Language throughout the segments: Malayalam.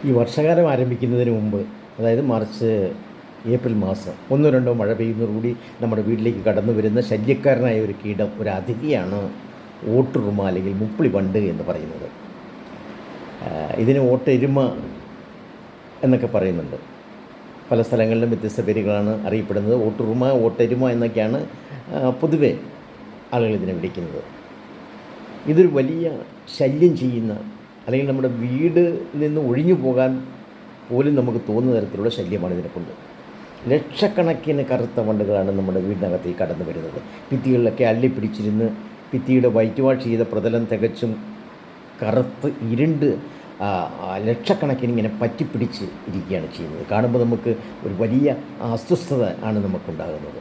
ഈ വർഷകാലം ആരംഭിക്കുന്നതിന് മുമ്പ്, അതായത് മാർച്ച് ഏപ്രിൽ മാസം ഒന്നോ രണ്ടോ മഴ പെയ്യുന്നതോടുകൂടി നമ്മുടെ വീട്ടിലേക്ക് കടന്നു വരുന്ന ശല്യക്കാരനായ ഒരു കീടം, ഒരു അതിഥിയാണ് ഓട്ടുറുമ അല്ലെങ്കിൽ മുപ്പിളി വണ്ട് എന്ന് പറയുന്നത്. ഇതിന് ഓട്ടെരുമ എന്നൊക്കെ പറയുന്നുണ്ട്. പല സ്ഥലങ്ങളിലും വ്യത്യസ്ത പേരുകളാണ് അറിയപ്പെടുന്നത്. ഓട്ടുറുമ, ഓട്ടെരുമ എന്നൊക്കെയാണ് പൊതുവെ ആളുകൾ ഇതിനെ വിളിക്കുന്നത്. ഇതൊരു വലിയ ശല്യം ചെയ്യുന്ന, അല്ലെങ്കിൽ നമ്മുടെ വീട് നിന്ന് ഒഴിഞ്ഞു പോകാൻ പോലും നമുക്ക് തോന്നുന്ന തരത്തിലുള്ള ശല്യമാണ് ഇതിനെക്കൊണ്ട്. ലക്ഷക്കണക്കിന് കറുത്ത വണ്ടുകളാണ് നമ്മുടെ വീടിനകത്തേക്ക് കടന്നു വരുന്നത്. ഭിത്തികളിലൊക്കെ അള്ളിപ്പിടിച്ചിരുന്ന് ഭിത്തിയുടെ വൈറ്റ് വാഷ് ചെയ്ത പ്രതലം തികച്ചും കറുത്ത് ഇരുണ്ട് ലക്ഷക്കണക്കിന് ഇങ്ങനെ പറ്റിപ്പിടിച്ച് ഇരിക്കുകയാണ് ചെയ്യുന്നത്. കാണുമ്പോൾ നമുക്ക് ഒരു വലിയ അസ്വസ്ഥത ആണ് നമുക്കുണ്ടാകുന്നത്.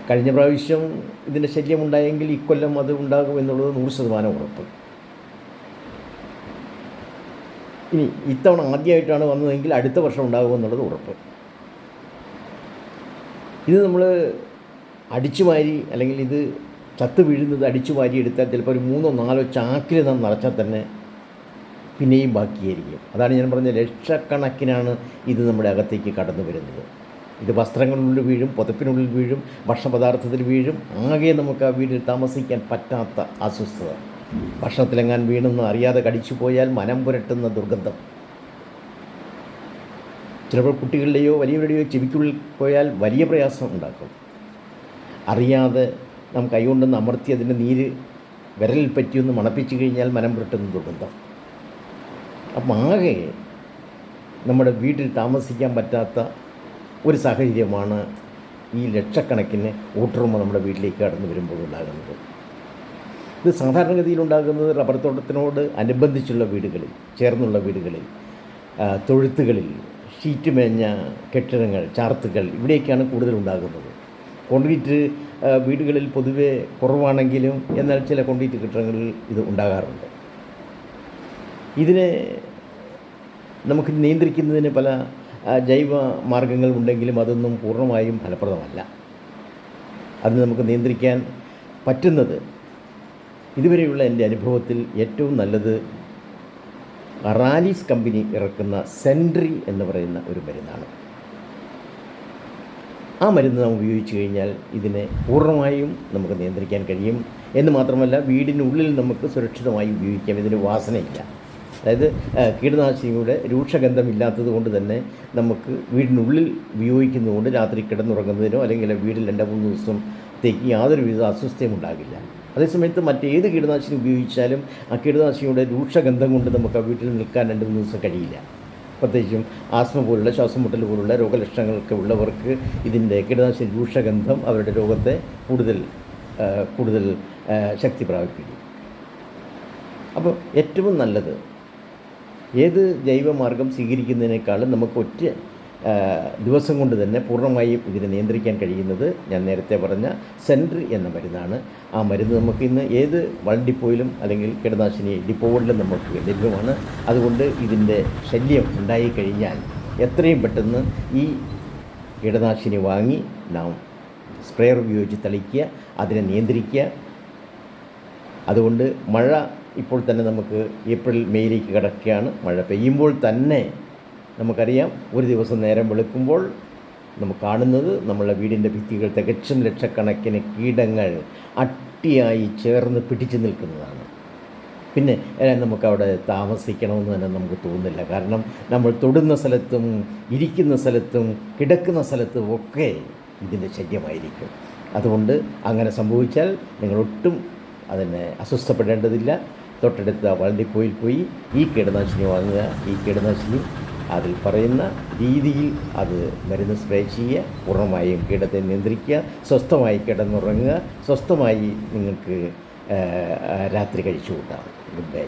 കഴിഞ്ഞ പ്രാവശ്യം ഇതിൻ്റെ ശല്യമുണ്ടായെങ്കിൽ ഇക്കൊല്ലം അത് ഉണ്ടാകും എന്നുള്ളത് 100% ഉറപ്പ്. ഇനി ഇത്തവണ ആദ്യമായിട്ടാണ് വന്നതെങ്കിൽ അടുത്ത വർഷം ഉണ്ടാകുമെന്നുള്ളത് ഉറപ്പ്. ഇത് നമ്മൾ അടിച്ചുവാരി, അല്ലെങ്കിൽ ഇത് ചത്ത് വീഴുന്നത് അടിച്ചുവാരി എടുത്താൽ ചിലപ്പോൾ ഒരു 3-4 ചാക്കിൽ നാം നിറച്ചാൽ തന്നെ പിന്നെയും ബാക്കിയായിരിക്കും. അതാണ് ഞാൻ പറഞ്ഞ ലക്ഷക്കണക്കിനാണ് ഇത് നമ്മുടെ അകത്തേക്ക് കടന്നു വരുന്നത്. ഇത് വസ്ത്രങ്ങളിനുള്ളിൽ വീഴും, പുതപ്പിനുള്ളിൽ വീഴും, ഭക്ഷണപദാർത്ഥത്തിൽ വീഴും. ആകെ നമുക്ക് ആ വീട്ടിൽ താമസിക്കാൻ പറ്റാത്ത അസ്വസ്ഥത. ഭക്ഷണത്തിലെങ്ങാൻ വീണെന്ന് അറിയാതെ കടിച്ചു പോയാൽ മനം പുരട്ടുന്ന ദുർഗന്ധം. ചിലപ്പോൾ കുട്ടികളുടെയോ വലിയവരുടെയോ ചെവിക്കുള്ളിൽ പോയാൽ വലിയ പ്രയാസം ഉണ്ടാക്കും. അറിയാതെ നാം കൈകൊണ്ടൊന്ന് അമർത്തി അതിൻ്റെ നീര് വിരലിൽ പറ്റിയൊന്ന് മണപ്പിച്ചു കഴിഞ്ഞാൽ മനം പുരട്ടുന്ന ദുർഗന്ധം. അപ്പം ആകെ നമ്മുടെ വീട്ടിൽ താമസിക്കാൻ പറ്റാത്ത ഒരു സാഹചര്യമാണ് ഈ ലക്ഷക്കണക്കിന് ഓട്ടുറുമ നമ്മുടെ വീട്ടിലേക്ക് കടന്നു വരുമ്പോൾ ഉണ്ടാകുന്നത്. ഇത് സാധാരണഗതിയിലുണ്ടാകുന്നത് റബ്ബർ തോട്ടത്തിനോട് അനുബന്ധിച്ചുള്ള വീടുകളിൽ, ചേർന്നുള്ള വീടുകളിൽ, തൊഴുത്തുകളിൽ, ഷീറ്റ് മേഞ്ഞ കെട്ടിടങ്ങൾ, ചാർത്തുകൾ, ഇവിടെയൊക്കെയാണ് കൂടുതലുണ്ടാകുന്നത്. കോൺക്രീറ്റ് വീടുകളിൽ പൊതുവെ കുറവാണെങ്കിലും എന്നാൽ ചില കോൺക്രീറ്റ് കെട്ടിടങ്ങളിൽ ഇത് ഉണ്ടാകാറുണ്ട്. ഇതിനെ നമുക്ക് നിയന്ത്രിക്കുന്നതിന് പല ജൈവ മാർഗങ്ങൾ ഉണ്ടെങ്കിലും അതൊന്നും പൂർണ്ണമായും ഫലപ്രദമല്ല. അത് നമുക്ക് നിയന്ത്രിക്കാൻ പറ്റുന്നത്, ഇതുവരെയുള്ള എൻ്റെ അനുഭവത്തിൽ ഏറ്റവും നല്ലത് റാലീസ് കമ്പനി ഇറക്കുന്ന സെൻട്രി എന്ന് പറയുന്ന ഒരു മരുന്നാണ്. ആ മരുന്ന് നാം ഉപയോഗിച്ച് കഴിഞ്ഞാൽ ഇതിനെ പൂർണ്ണമായും നമുക്ക് നിയന്ത്രിക്കാൻ കഴിയും. എന്ന് മാത്രമല്ല, വീടിനുള്ളിൽ നമുക്ക് സുരക്ഷിതമായി ഉപയോഗിക്കാം. ഇതിന് വാസനയില്ല. അതായത് കീടനാശിനിയുടെ രൂക്ഷഗന്ധമില്ലാത്തത് കൊണ്ട് തന്നെ നമുക്ക് വീടിനുള്ളിൽ ഉപയോഗിക്കുന്നതുകൊണ്ട് രാത്രി കിടന്നുറങ്ങുന്നതിനോ അല്ലെങ്കിൽ വീട്ടിൽ 2-3 ദിവസത്തേക്ക് യാതൊരുവിധ അസ്വസ്ഥയും ഉണ്ടാകില്ല. അതേസമയത്ത് മറ്റേത് കീടനാശിനി ഉപയോഗിച്ചാലും ആ കീടനാശിനിയുടെ രൂക്ഷഗന്ധം കൊണ്ട് നമുക്ക് ആ വീട്ടിൽ നിൽക്കാൻ 2-3 ദിവസം കഴിയില്ല. പ്രത്യേകിച്ചും ആസ്മ പോലുള്ള, ശ്വാസം മുട്ടൽ പോലുള്ള രോഗലക്ഷണങ്ങളൊക്കെ ഉള്ളവർക്ക് ഇതിൻ്റെ കീടനാശിനി രൂക്ഷഗന്ധം അവരുടെ രോഗത്തെ കൂടുതൽ ശക്തി പ്രാപിപ്പിക്കും. അപ്പോൾ ഏറ്റവും നല്ലത് ഏത് ജൈവമാർഗം സ്വീകരിക്കുന്നതിനേക്കാളും നമുക്ക് ഒറ്റ ദിവസം കൊണ്ട് തന്നെ പൂർണ്ണമായും ഇതിനെ നിയന്ത്രിക്കാൻ കഴിയുന്നത് ഞാൻ നേരത്തെ പറഞ്ഞ സെൻട്രി എന്ന മരുന്നാണ്. ആ മരുന്ന് നമുക്ക് ഇന്ന് ഏത് വളം ഡിപ്പോയിലും അല്ലെങ്കിൽ കീടനാശിനി ഡിപ്പോകളിലും നമുക്ക് ലഭ്യമാണ്. അതുകൊണ്ട് ഇതിൻ്റെ ശല്യം ഉണ്ടായിക്കഴിഞ്ഞാൽ എത്രയും പെട്ടെന്ന് ഈ കീടനാശിനി വാങ്ങി നാം സ്പ്രേയർ ഉപയോഗിച്ച് തളിക്കുക, അതിനെ നിയന്ത്രിക്കുക. അതുകൊണ്ട് മഴ ഇപ്പോൾ തന്നെ നമുക്ക് ഏപ്രിൽ മെയ്യിലേക്ക് കിടക്കുകയാണ്. മഴ പെയ്യുമ്പോൾ തന്നെ നമുക്കറിയാം, ഒരു ദിവസം നേരം വെളുക്കുമ്പോൾ നമുക്ക് കാണുന്നത് നമ്മളുടെ വീടിൻ്റെ ഭിത്തികൾ തികച്ചും ലക്ഷക്കണക്കിന് കീടങ്ങൾ അട്ടിയായി ചേർന്ന് പിടിച്ചു നിൽക്കുന്നതാണ്. പിന്നെ നമുക്കവിടെ താമസിക്കണമെന്ന് തന്നെ നമുക്ക് തോന്നുന്നില്ല. കാരണം നമ്മൾ തൊടുന്ന സ്ഥലത്തും ഇരിക്കുന്ന സ്ഥലത്തും കിടക്കുന്ന സ്ഥലത്തും ഒക്കെ ഇതിൻ്റെ ശല്യമായിരിക്കും. അതുകൊണ്ട് അങ്ങനെ സംഭവിച്ചാൽ നിങ്ങളൊട്ടും അതിനെ അസ്വസ്ഥപ്പെടേണ്ടതില്ല. തൊട്ടടുത്ത വണ്ടിപ്പോയിൽ പോയി ഈ കീടനാശിനി വാങ്ങുക. ഈ കീടനാശിനി അതിൽ പറയുന്ന രീതിയിൽ അത് മരുന്ന് സ്പ്രേ ചെയ്യുക. പൂർണ്ണമായും കീടത്തെ നിയന്ത്രിക്കുക. സ്വസ്ഥമായി കിടന്നുറങ്ങുക. സ്വസ്ഥമായി നിങ്ങൾക്ക് രാത്രി കഴിച്ചു കൂട്ടാം. Good bye.